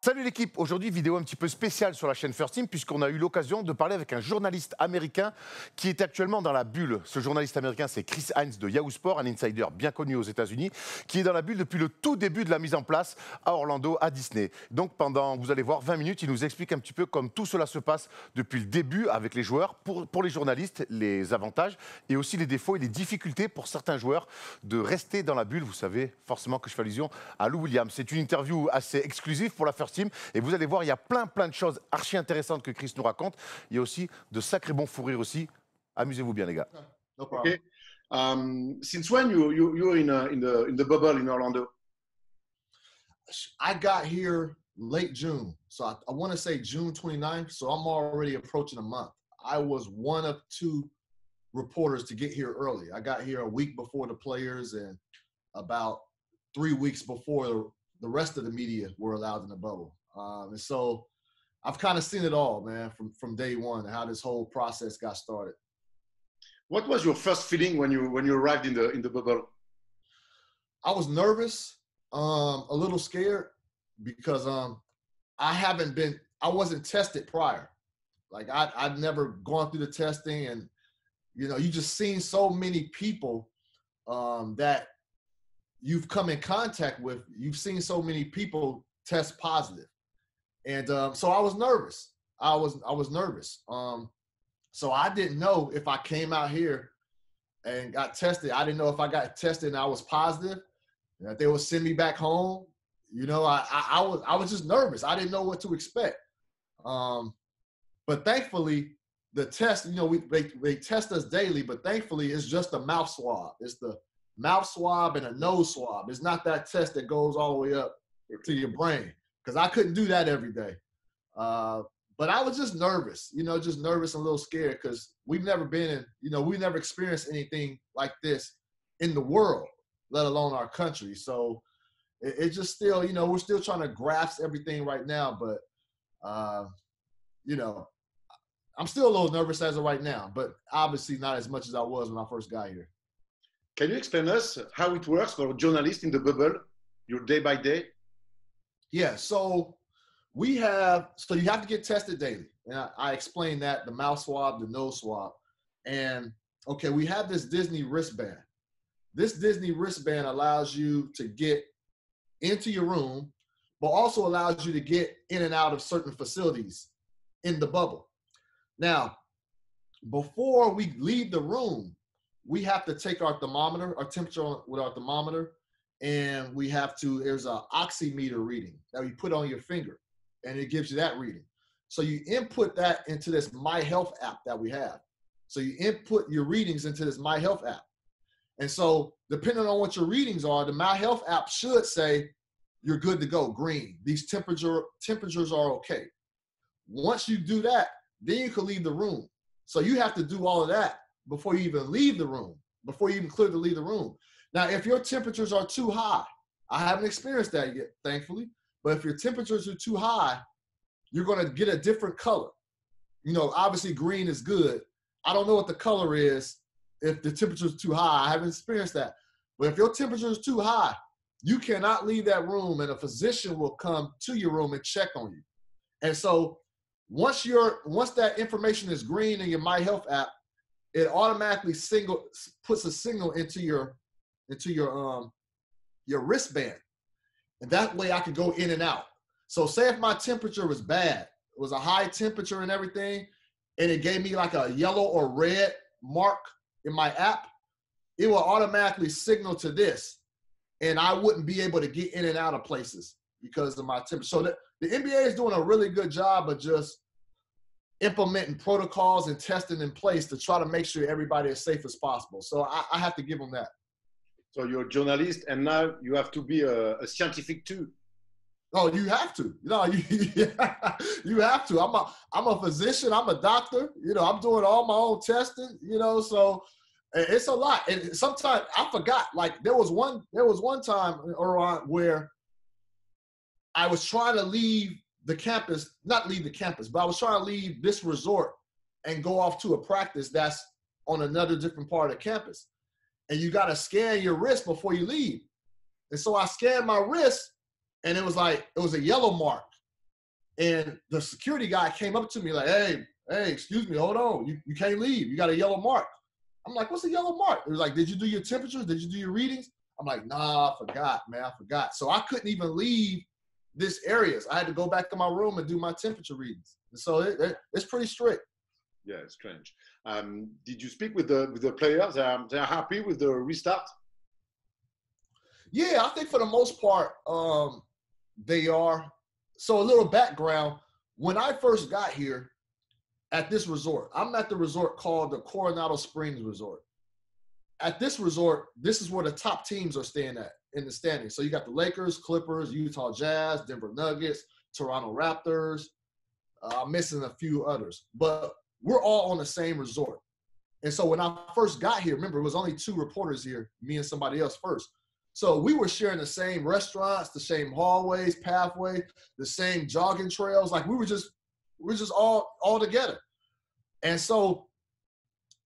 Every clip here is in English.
Salut l'équipe, aujourd'hui vidéo un petit peu spéciale sur la chaîne First Team puisqu'on a eu l'occasion de parler avec un journaliste américain qui est actuellement dans la bulle. Ce journaliste américain c'est Chris Haynes de Yahoo Sport, un insider bien connu aux États-Unis, qui est dans la bulle depuis le tout début de la mise en place à Orlando, à Disney. Donc pendant, vous allez voir, 20 minutes, il nous explique un petit peu comme tout cela se passe depuis le début avec les joueurs, pour les journalistes, les avantages et aussi les défauts et les difficultés pour certains joueurs de rester dans la bulle. Vous savez forcément que je fais allusion à Lou Williams. C'est une interview assez exclusive pour la First Team. Et vous allez voir, il y a plein de choses archi intéressantes que Chris nous raconte. Il y a aussi de sacrés bons fous rires aussi. Amusez-vous bien, les gars. No problem. Okay. Since when you're in the bubble in Orlando? I got here late June. So I want to say June 29th. So I'm already approaching a month. I was one of two reporters to get here early. I got here a week before the players and about 3 weeks before the rest of the media were allowed in the bubble. And so I've kind of seen it all, man, from day one, how this whole process got started. What was your first feeling when you arrived in the bubble? I was nervous, a little scared because I wasn't tested prior. Like I'd never gone through the testing, and you know, you just seen so many people that you've come in contact with. You've seen so many people test positive. And so I was nervous. I was nervous. So I didn't know if I came out here and got tested. I didn't know if I got tested and I was positive, that they would send me back home. You know, I was just nervous. I didn't know what to expect. But thankfully, the test, you know, they test us daily, but thankfully it's just a mouth swab. It's the mouth swab and a nose swab. It's not that test that goes all the way up to your brain, because I couldn't do that every day. But I was just nervous, you know, just nervous and a little scared because we've never been in, you know, we've never experienced anything like this in the world, let alone our country. So it's just still, you know, we're still trying to grasp everything right now. But, you know, I'm still a little nervous as of right now, but obviously not as much as I was when I first got here. Can you explain us how it works for a journalist in the bubble, your day by day? Yeah, so you have to get tested daily. And I explained that, the mouth swab, the nose swab. And okay, we have this Disney wristband. This Disney wristband allows you to get into your room, but also allows you to get in and out of certain facilities in the bubble. Now, before we leave the room, we have to take our thermometer, our temperature with our thermometer, and we have to, there's an oximeter reading that you put on your finger, and it gives you that reading. So you input that into this My Health app that we have. So you input your readings into this My Health app. And so depending on what your readings are, the My Health app should say, you're good to go, green. These temperatures are okay. Once you do that, then you can leave the room. So you have to do all of that before you even leave the room, before you even clear to leave the room. Now, if your temperatures are too high, I haven't experienced that yet, thankfully, but if your temperatures are too high, you're going to get a different color. You know, obviously green is good. I don't know what the color is if the temperature is too high. I haven't experienced that. But if your temperature is too high, you cannot leave that room, and a physician will come to your room and check on you. And so once that information is green in your My Health app, it automatically puts a signal into your wristband. And that way I could go in and out. So say if my temperature was bad, it was a high temperature and everything, and it gave me like a yellow or red mark in my app, it will automatically signal to this, and I wouldn't be able to get in and out of places because of my temperature. So the NBA is doing a really good job of just implementing protocols and testing in place to try to make sure everybody is safe as possible. So I have to give them that. So you're a journalist, and now you have to be a scientific too. Oh, you have to. No, you have to. I'm a physician. I'm a doctor. You know, I'm doing all my own testing. You know, so it's a lot. And sometimes I forgot. Like there was one time where I was trying to leave the campus, not leave the campus, but I was trying to leave this resort and go off to a practice that's on another different part of the campus. And you got to scan your wrist before you leave. And so I scanned my wrist, and it was a yellow mark. And the security guy came up to me like, hey, excuse me, hold on. You can't leave. You got a yellow mark. I'm like, what's a yellow mark? It was like, did you do your temperatures? Did you do your readings? I'm like, nah, I forgot, man. I forgot. So I couldn't even leave this area. I had to go back to my room and do my temperature readings. And so it's pretty strict. Yeah, it's strange. Did you speak with the players? They're happy with the restart? Yeah, I think for the most part, they are. So a little background. When I first got here at this resort, I'm at the resort called the Coronado Springs Resort. At this resort, this is where the top teams are staying at in the standings. So you got the Lakers, Clippers, Utah Jazz, Denver Nuggets, Toronto Raptors. I'm missing a few others. But we're all on the same resort. And so when I first got here, remember, it was only 2 reporters here, me and somebody else first. So we were sharing the same restaurants, the same hallways, pathways, the same jogging trails. Like we're just all together. And so,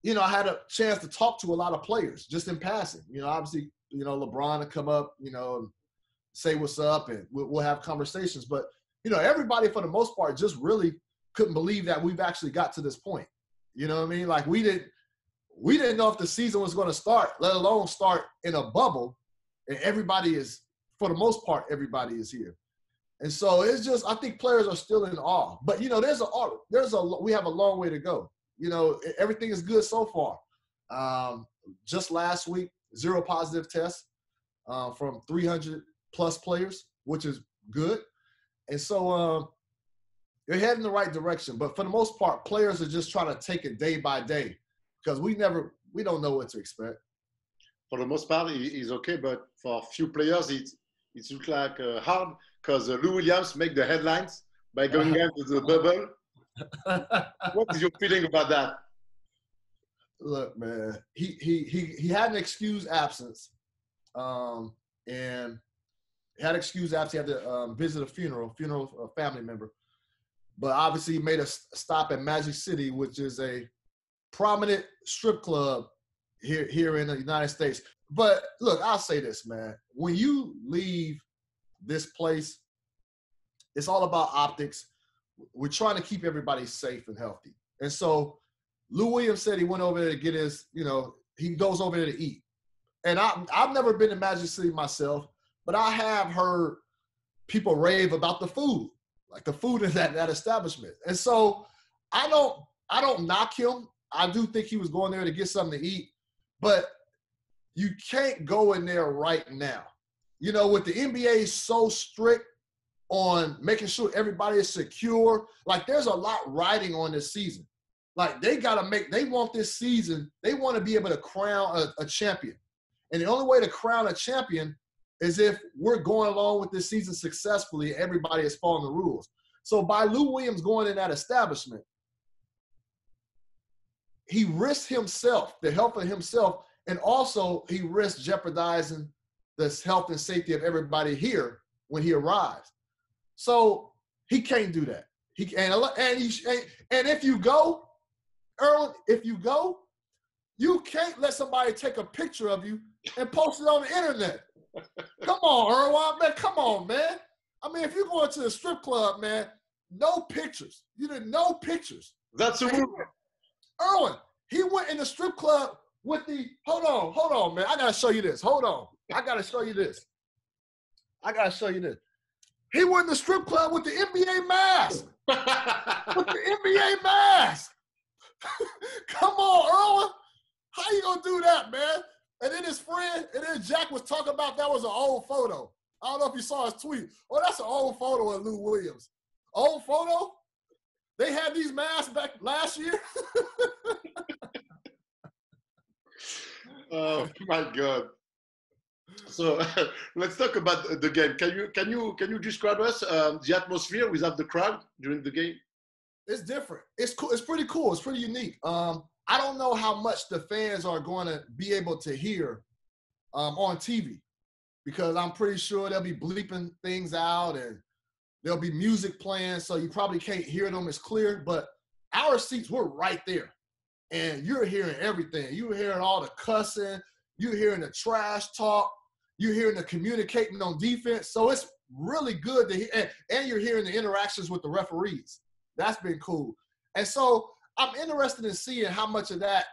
you know, I had a chance to talk to a lot of players just in passing. You know, obviously, you know, LeBron would come up, you know, and say what's up, and we'll have conversations. But, you know, everybody for the most part just really couldn't believe that we've actually got to this point. You know what I mean? Like we didn't know if the season was going to start, let alone start in a bubble. And everybody is, for the most part, everybody is here. And so it's just, I think players are still in awe. But, you know, we have a long way to go. You know, everything is good so far. Just last week, 0 positive tests from 300 plus players, which is good. And so they're heading in the right direction. But for the most part, players are just trying to take it day by day because we don't know what to expect. For the most part, it's okay, but for a few players, it looks like hard because Lou Williams make the headlines by going into the bubble. What is your feeling about that? Look, man, he had an excused absence, and he had excused absence. He had to visit a funeral of a family member, but obviously he made a stop at Magic City, which is a prominent strip club here in the United States. But look, I'll say this, man. When you leave this place, it's all about optics. We're trying to keep everybody safe and healthy. And so Lou Williams said he went over there to get his, you know, he goes over there to eat. And I've never been to Magic City myself, but I have heard people rave about the food, like the food in that establishment. And so I don't knock him. I do think he was going there to get something to eat. But you can't go in there right now. You know, with the NBA so strict on making sure everybody is secure, like there's a lot riding on this season. Like they want this season, they want to be able to crown a champion. And the only way to crown a champion is if we're going along with this season successfully, everybody is following the rules. So by Lou Williams going in that establishment, he risked himself, the health of himself, and also he risked jeopardizing the health and safety of everybody here when he arrives. So he can't do that. And if you go, Erwin, you can't let somebody take a picture of you and post it on the internet. Come on, Erwin, man, come on, man. I mean, if you're going to the strip club, man, no pictures. You didn't no pictures. That's a rule. Erwin, he went in the strip club with the, hold on, man. I got to show you this. Hold on. I got to show you this. He went in the strip club with the NBA mask. With the NBA mask. Come on, Erwin. How you going to do that, man? And then his friend, and then Jack was talking about that was an old photo. I don't know if you saw his tweet. Oh, that's an old photo of Lou Williams. Old photo? They had these masks back last year? Oh my God! So let's talk about the game. Can you describe us the atmosphere without the crowd during the game? It's different. It's cool. It's pretty cool. It's pretty unique. I don't know how much the fans are going to be able to hear on TV because I'm pretty sure they'll be bleeping things out and there'll be music playing, so you probably can't hear them as clear. But our seats, we're right there. And you're hearing everything. You're hearing all the cussing. You're hearing the trash talk. You're hearing the communicating on defense. So really good to hear. And you're hearing the interactions with the referees. That's been cool. And so I'm interested in seeing how much of that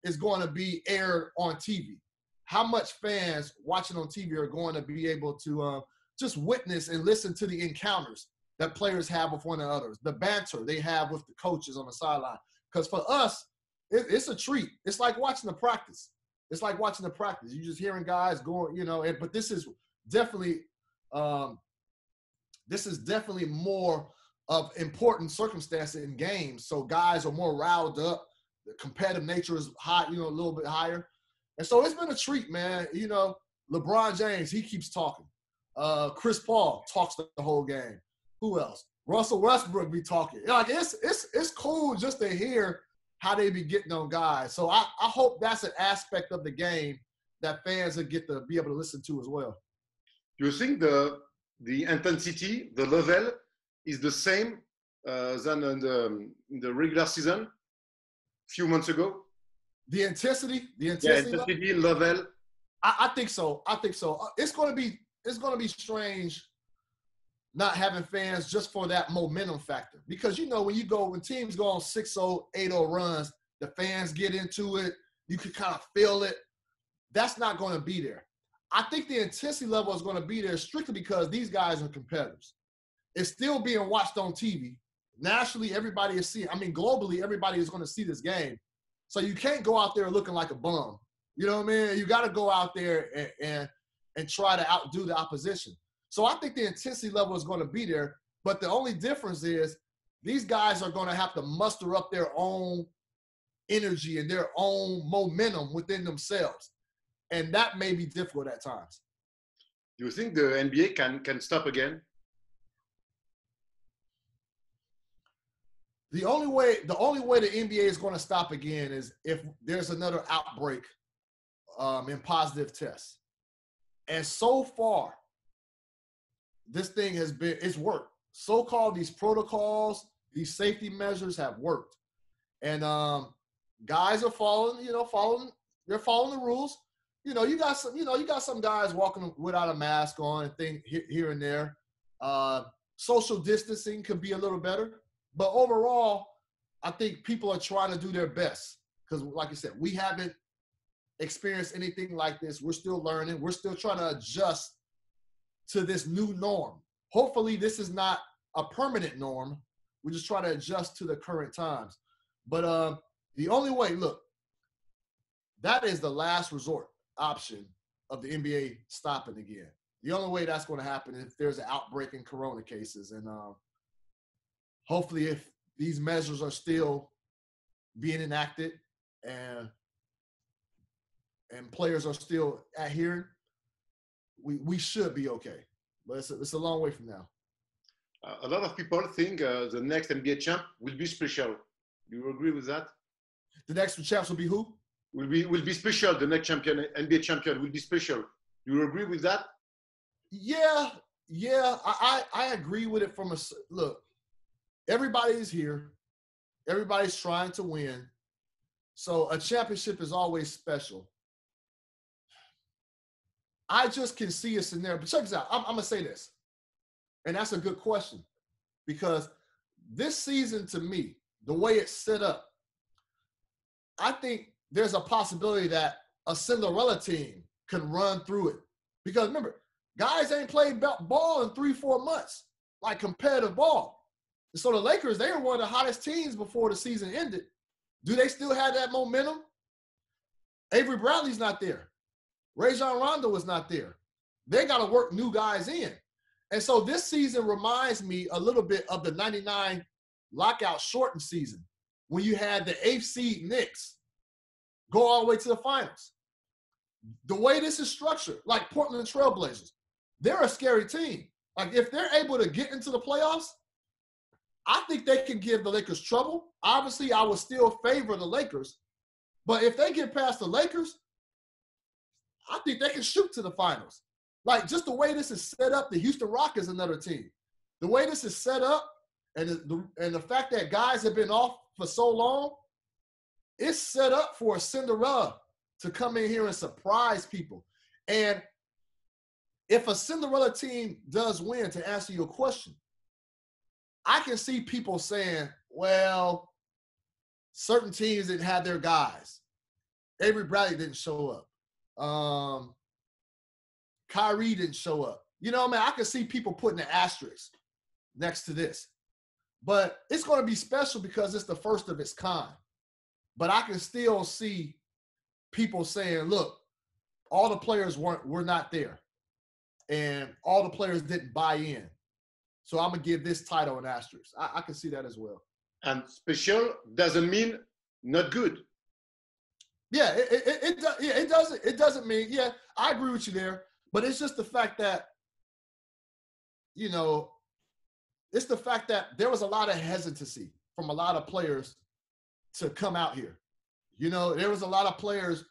is going to be aired on TV. How much fans watching on TV are going to be able to just witness and listen to the encounters that players have with one another, the banter they have with the coaches on the sideline. Because for us, it's a treat. It's like watching the practice. It's like watching the practice. You're just hearing guys going, you know, but this is definitely more of important circumstances in games. So guys are more riled up. The competitive nature is high, you know, a little bit higher. And so it's been a treat, man. You know, LeBron James, he keeps talking. Chris Paul talks the whole game. Who else? Russell Westbrook be talking. Like it's cool just to hear how they be getting on guys. So I hope that's an aspect of the game that fans will get to be able to listen to as well. Do you think the intensity, the level is the same than in the regular season a few months ago? The intensity level. I think so. It's going to be strange not having fans just for that momentum factor. Because, you know, when teams go on 6-0, 8-0 runs, the fans get into it. You can kind of feel it. That's not going to be there. I think the intensity level is going to be there strictly because these guys are competitors. It's still being watched on TV. Nationally, everybody is seeing. I mean, globally, everybody is going to see this game. So you can't go out there looking like a bum. You know what I mean? You got to go out there and try to outdo the opposition. So I think the intensity level is going to be there. But the only difference is these guys are going to have to muster up their own energy and their own momentum within themselves. And that may be difficult at times. Do you think the NBA can stop again? The only way the NBA is going to stop again is if there's another outbreak in positive tests. And so far, this thing it's worked. So-called these protocols, these safety measures have worked. And guys are following the rules. You got some guys walking without a mask on and things here and there. Social distancing could be a little better. But overall, I think people are trying to do their best. Because like I said, we haven't experienced anything like this. We're still learning. We're still trying to adjust to this new norm. Hopefully this is not a permanent norm. We're just trying to adjust to the current times. But the only way, look, that is the last resort option of the NBA stopping again. The only way that's going to happen is if there's an outbreak in corona cases. And hopefully if these measures are still being enacted and players are still adhering, we should be okay. But it's a long way from now. A lot of people think the next NBA champ will be special. Do you agree with that? The next champs will be who? Will be special. The next NBA champion will be special. Do you agree with that? Yeah. I agree with it look, everybody's here. Everybody's trying to win. So a championship is always special. I just can see a scenario. But check this out. I'm going to say this. And that's a good question. Because this season, to me, the way it's set up, I think there's a possibility that a Cinderella team can run through it. Because remember, guys ain't played ball in 3-4 months, like competitive ball. And so the Lakers, they were one of the hottest teams before the season ended. Do they still have that momentum? Avery Bradley's not there. Rajon Rondo is not there. They got to work new guys in. And so this season reminds me a little bit of the 99 lockout shortened season when you had the 8th seed Knicks go all the way to the finals. The way this is structured, like Portland Trailblazers, they're a scary team. Like if they're able to get into the playoffs, I think they can give the Lakers trouble. Obviously, I would still favor the Lakers. But if they get past the Lakers, I think they can shoot to the finals. Like just the way this is set up, the Houston Rockets is another team. The way this is set up and the fact that guys have been off for so long, it's set up for a Cinderella to come in here and surprise people. And if a Cinderella team does win, to answer your question, I can see people saying, well, certain teams didn't have their guys. Avery Bradley didn't show up. Kyrie didn't show up. You know, man, I can see people putting an asterisk next to this. But it's going to be special because it's the first of its kind. But I can still see people saying, look, all the players were not there. And all the players didn't buy in. So I'm going to give this title an asterisk. I can see that as well. And special doesn't mean not good. Yeah, it doesn't mean, yeah, I agree with you there. But it's just the fact that, you know, it's the fact that there was a lot of hesitancy from a lot of players to come out here. You know, there was a lot of players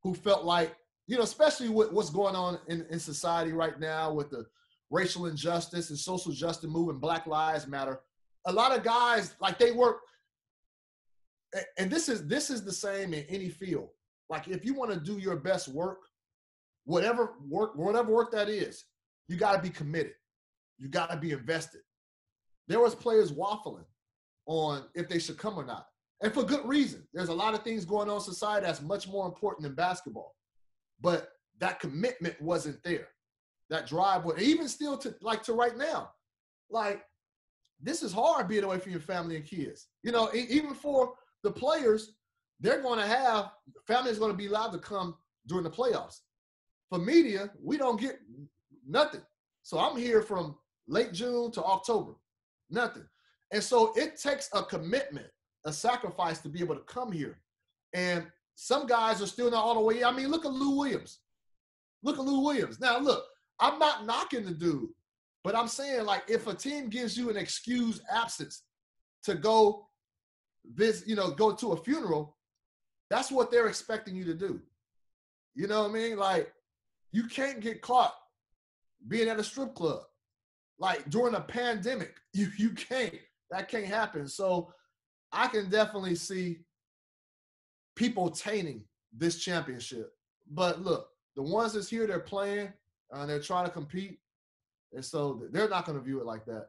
who felt like, you know, especially with what's going on in society right now with the racial injustice and social justice movement, Black Lives Matter. A lot of guys, like they work, and this is the same in any field. Like if you want to do your best work, whatever work that is, you got to be committed. You got to be invested. There was players waffling on if they should come or not. And for good reason. There's a lot of things going on in society that's much more important than basketball. But that commitment wasn't there. That drive was, even still to right now. Like, this is hard being away from your family and kids. You know, even for the players, they're going to have, families going to be allowed to come during the playoffs. For media, we don't get nothing. So I'm here from late June to October. Nothing. And so it takes a commitment, a sacrifice to be able to come here. And some guys are still not all the way. I mean, look at Lou Williams. Look at Lou Williams. Now, look, I'm not knocking the dude, but I'm saying, like, if a team gives you an excused absence to go go to a funeral, that's what they're expecting you to do. You know what I mean? Like, you can't get caught being at a strip club. Like, during a pandemic, you can't. That can't happen. So I can definitely see people tainting this championship. But look, the ones that's here, they're playing, they're trying to compete, and so they're not going to view it like that.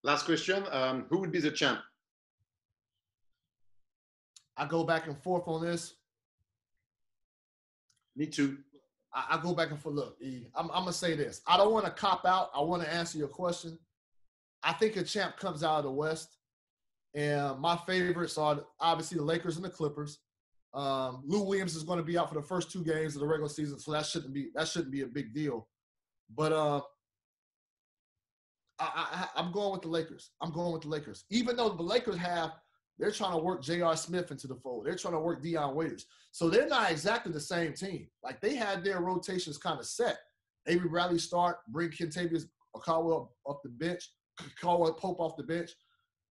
Last question, who would be the champ? I go back and forth on this. Me too. I go back and forth. Look, I'm going to say this. I don't want to cop out. I want to answer your question. I think a champ comes out of the West. And my favorites are obviously the Lakers and the Clippers. Lou Williams is going to be out for the first 2 games of the regular season, so that shouldn't be a big deal. But I'm going with the Lakers. I'm going with the Lakers. Even though the Lakers they're trying to work J.R. Smith into the fold. They're trying to work Dion Waiters. So they're not exactly the same team. Like, they had their rotations kind of set. Avery Bradley start, bring Kentavious Caldwell off the bench, Caldwell Pope off the bench.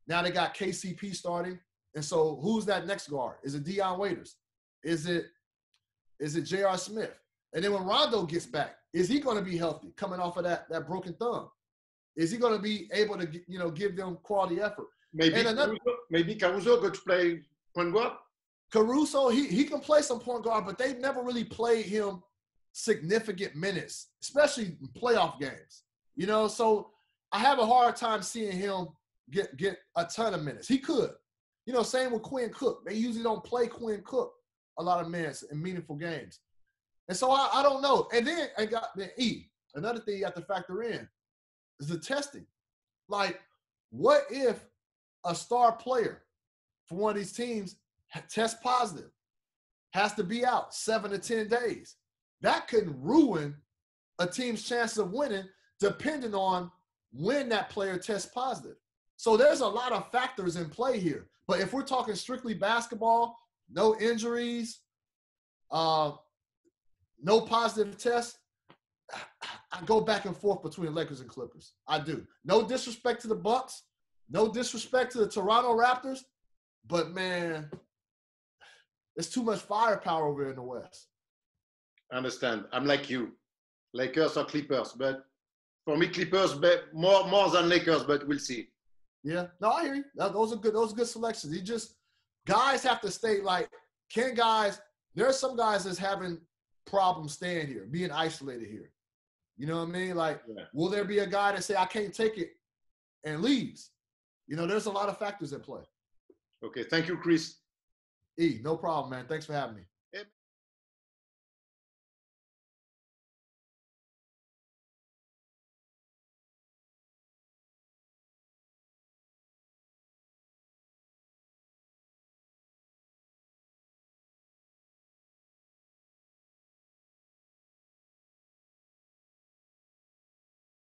Now they got KCP starting. And so who's that next guard? Is it Dion Waiters? Is it J.R. Smith? And then when Rondo gets back, is he going to be healthy coming off of that broken thumb? Is he going to be able to, give them quality effort? Maybe Caruso go to play point guard? Caruso, he can play some point guard, but they've never really played him significant minutes, especially in playoff games. So I have a hard time seeing him get a ton of minutes. He could. Same with Quinn Cook. They usually don't play Quinn Cook a lot of minutes in meaningful games. And so I don't know. And then another thing you have to factor in is the testing. Like, what if a star player for one of these teams tests positive, has to be out 7 to 10 days? That could ruin a team's chances of winning depending on when that player tests positive. So there's a lot of factors in play here. But if we're talking strictly basketball, no injuries, no positive tests, I go back and forth between Lakers and Clippers. I do. No disrespect to the Bucks, no disrespect to the Toronto Raptors, but man, there's too much firepower over in the West. I understand. I'm like you. Lakers or Clippers, but for me, Clippers more than Lakers, but we'll see. Yeah, no, I hear you. Those are good. Those are good selections. Guys have to stay there are some guys that's having problems staying here, being isolated here. You know what I mean? Like, Yeah. will there be a guy that say, I can't take it and leaves? You know, there's a lot of factors at play. Okay, thank you, Chris. No problem, man. Thanks for having me.